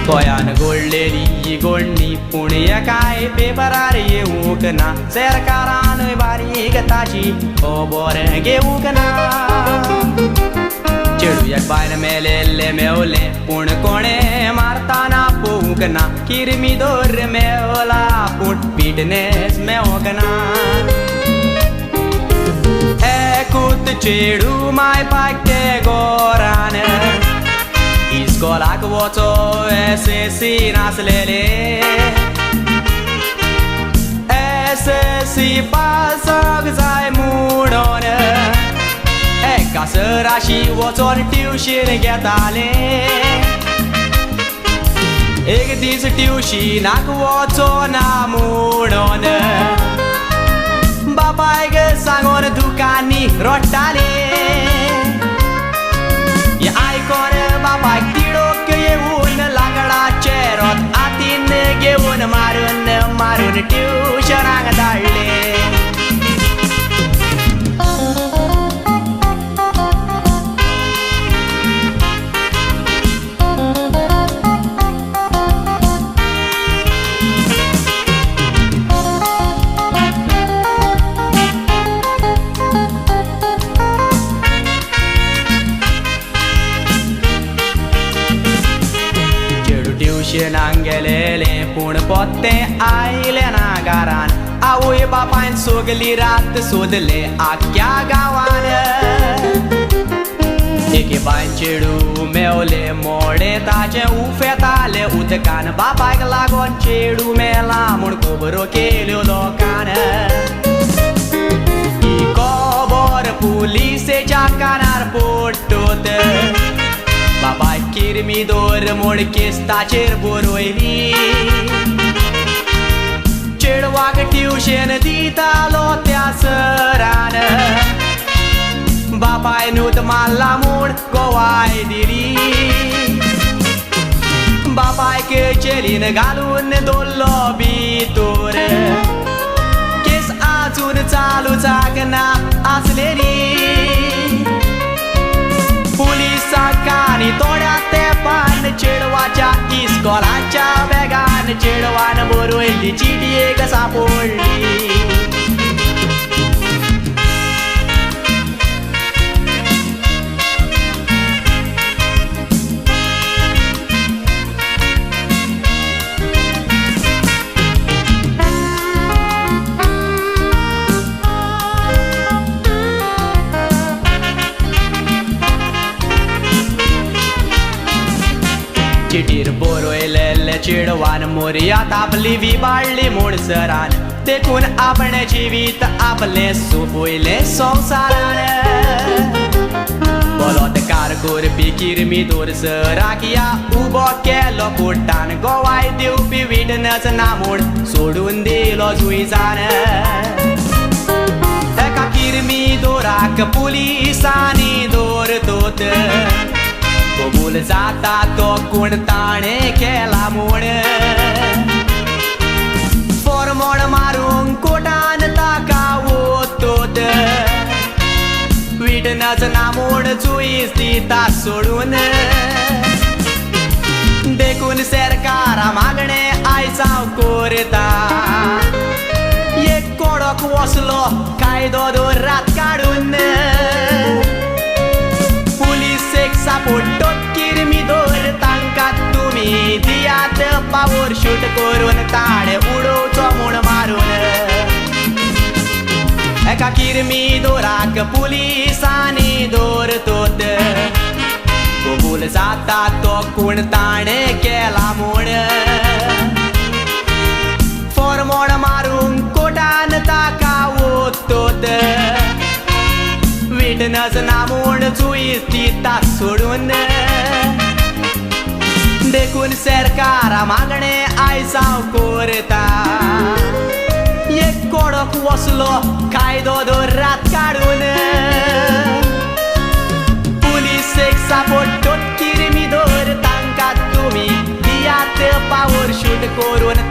गोंयान घोळलेली गोडणी पुण्य काय पेपरार येवूंक ना सरकारान बारीक ताची खबर घेवूंक ना चेडूयाक बायल मेलेले मेवले पूण कोणे मारताना पोवूंक ना किरमी दोर मेवला पूण फिटनेस मेवूंक ना एकूत चेडू माय पाके गोरान इस्कोलाक वचो SSC नासलेले SSC पासोंक जाय म्हणून एका सराशी वचोन ट्युशन घेताले एक दीस ट्युशनाक वचोना म्हणून बापायक सांगून दुकानी रडटाले आयकोन बापायक तिडोक येवून लांकडाचे रोत हातीन घेवून मारून मारून ट्युशनाक धाडले ट्युशनाक गेलेले पूण पोत्ते आयले ना घरान आवय बापायन सगली रात सोदले आख्या गांवान एके बायन चेडू मेवले मोडे ताचे उफेताले उदकान बापायक लागोन चेडू मेला म्हूण खबरो केल्यो लोकान ही खबर पुलिसेच्या कानार पडटत बापाय किरमी दोर म्हूण केस ताचेर बरयली चेडवाक ट्युशन दितालो त्या सरान बापाय न्हूत मारला म्हूण गोवाय दिली बापायक चेलीन घालून दवरलो भितर केस आजून चालूच ना आसलेली पुलिसांनी तोड्या तेंपान चेडवाच्या इस्कोलाच्या बॅगान चेडवान बरयल्ली चिटी एक सापडली चिटीर बरयलेले चेडवान मोरयात आपली विबाडली म्हूण सरान देखून आपणे जिवीत आपले सोंपयले संवसारान बलात्कार करपी किरमी दोर सराक या उबो केलो कोर्टान गोवाय दिवपी विटनस ना म्हूण सोडून दिलो जुईजान एका किरमी दोराक पुलिसांनी दवरतोत कबूल जाता तो कोण ताणें केला म्हूण फॉर्मोड मारूंक कोर्टान ताका वतोत विटनस ना म्हूण जुईज दिता सोडून देखून सरकारा मागणें आयज हांव करता एक कोडोक वसलो कायदो दोरात काडून पुलिसेक सापडटत किरमी दोर तांकां तुमी दियात पावर शूट करून ताणे उडोवचो म्हूण मारून एका किरमी दोराक पुलिसांनी दवरतोत कबूल जाता तो कोण ताणें केला म्हूण फॉर्मोड मारूंक कोर्टान ताका वतोत विटनस ना म्हूण जुईज दिता सोडून देखून सरकारा मागणें आयज हांव करता एक कोडोक वसलो कायदो दोरात काडून पुलिसेक सापडटत किरमी दोर तांकां तुमी दियात पावर शूट करून